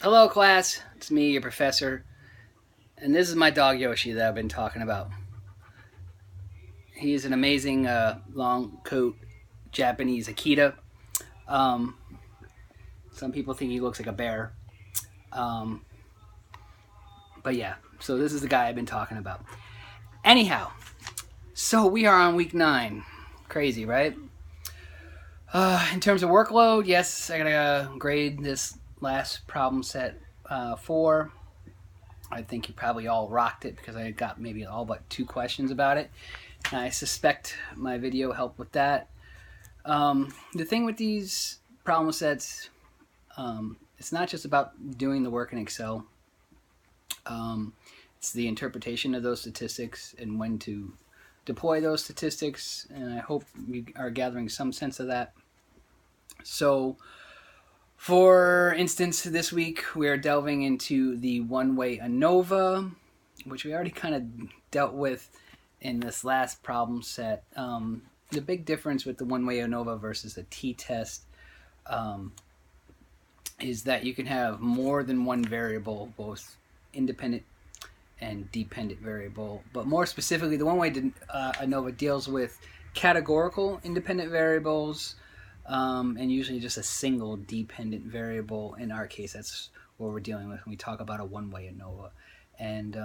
Hello, class. It's me, your professor, and this is my dog Yoshi that I've been talking about. He's an amazing long coat Japanese Akita. Um, some people think he looks like a bear, um, but yeah. So this is the guy I've been talking about. Anyhow, so we are on week 9. Crazy, right? In terms of workload, yes, I gotta grade this last problem set 4. I think you probably all rocked it because I got maybe all but 2 questions about it. And I suspect my video helped with that. The thing with these problem sets, it's not just about doing the work in Excel. Um, it's the interpretation of those statistics and when to deploy those statistics. And I hope you are gathering some sense of that. So, for instance, this week we are delving into the one-way ANOVA, which we already kind of dealt with in this last problem set. The big difference with the one-way ANOVA versus a t-test um, is that you can have more than one variable, both independent and dependent variable. But more specifically, the one-way ANOVA deals with categorical independent variables, and usually just a single dependent variable. In our case, that's what we're dealing with when we talk about a one-way ANOVA. And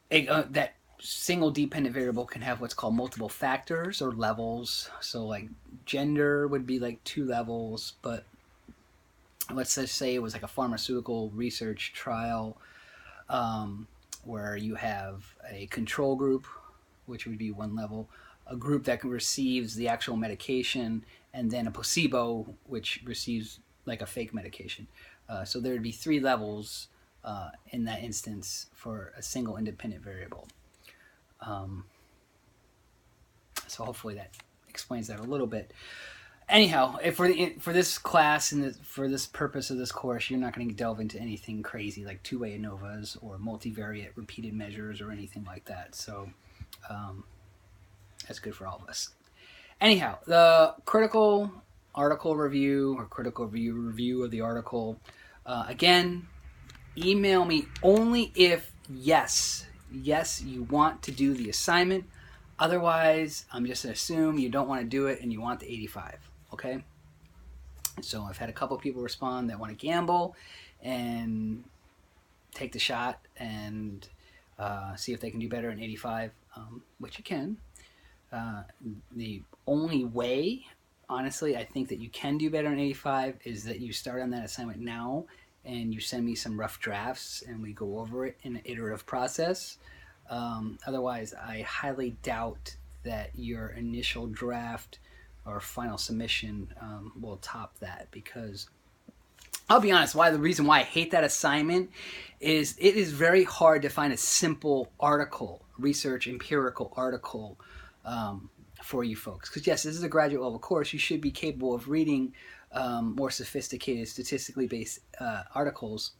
that single dependent variable can have what's called multiple factors or levels. So like gender would be like 2 levels, but let's just say it was like a pharmaceutical research trial, where you have a control group, which would be 1 level, a group that receives the actual medication, and then a placebo, which receives like a fake medication. So there would be 3 levels in that instance for a single independent variable. So hopefully that explains that a little bit. Anyhow, for this class and for this purpose of this course, you're not going to delve into anything crazy like two-way ANOVAs or multivariate repeated measures or anything like that. So that's good for all of us. Anyhow, the critical article review or critical review of the article. Again, email me only if yes, you want to do the assignment. Otherwise, I'm just going to assume you don't want to do it and you want the 85. Okay? So I've had a couple people respond that want to gamble and take the shot and see if they can do better in 85, which you can. The only way, honestly, I think that you can do better in 85 is that you start on that assignment now and you send me some rough drafts and we go over it in an iterative process. Otherwise, I highly doubt that your initial draft or final submission will top that, because I'll be honest, the reason why I hate that assignment is it is very hard to find a simple article, research empirical article, for you folks. Because yes, this is a graduate level course. You should be capable of reading more sophisticated, statistically based articles.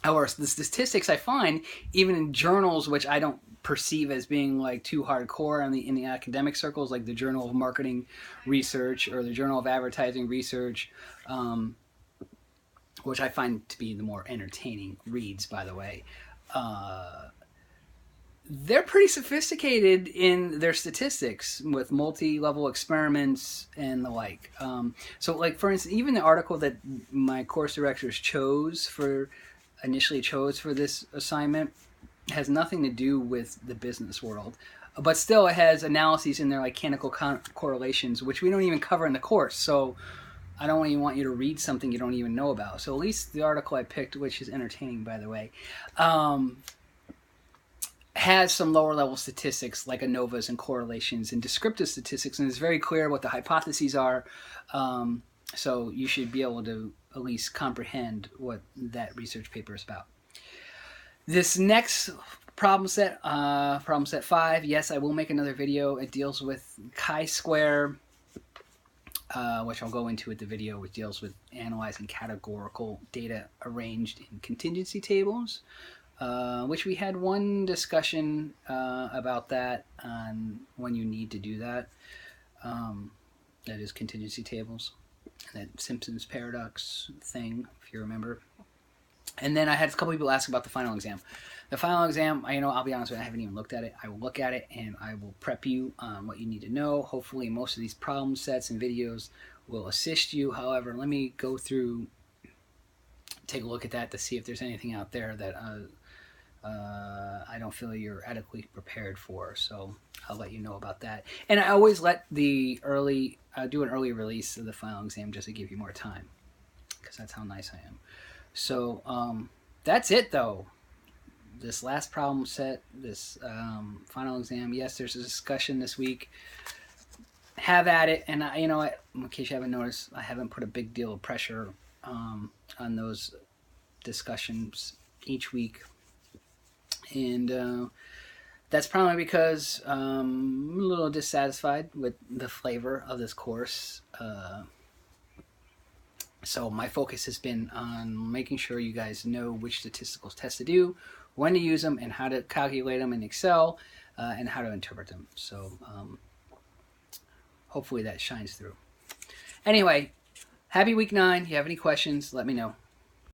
However, the statistics I find, even in journals which I don't perceive as being like too hardcore in the academic circles, like the Journal of Marketing Research or the Journal of Advertising Research, which I find to be the more entertaining reads, by the way. They're pretty sophisticated in their statistics with multi-level experiments and the like. So, like for instance, even the article that my course directors initially chose for this assignment has nothing to do with the business world, but still it has analyses in there like canonical correlations, which we don't even cover in the course. So I don't even want you to read something you don't even know about. So at least the article I picked, which is entertaining, by the way, has some lower level statistics like ANOVAs and correlations and descriptive statistics, and it's very clear what the hypotheses are. So you should be able to at least comprehend what that research paper is about. This next problem set 5, yes, I will make another video. It deals with chi-square, which I'll go into with the video, which deals with analyzing categorical data arranged in contingency tables, which we had one discussion about that on when you need to do that. That is contingency tables. that Simpsons paradox thing, if you remember. And then I had a couple people ask about the final exam. The final exam, I'll be honest with you, I haven't even looked at it. I will look at it and I will prep you on what you need to know. Hopefully most of these problem sets and videos will assist you. However, let me go through, take a look at that to see if there's anything out there that I don't feel you're adequately prepared for. So I'll let you know about that. And I always let do an early release of the final exam just to give you more time, because that's how nice I am. So that's it, though. This last problem set, this final exam. Yes, there's a discussion this week. Have at it. And in case you haven't noticed, I haven't put a big deal of pressure on those discussions each week. And that's probably because I'm a little dissatisfied with the flavor of this course. So my focus has been on making sure you guys know which statistical tests to do, when to use them, and how to calculate them in Excel, and how to interpret them. So hopefully that shines through. Anyway, happy week 9. If you have any questions, let me know.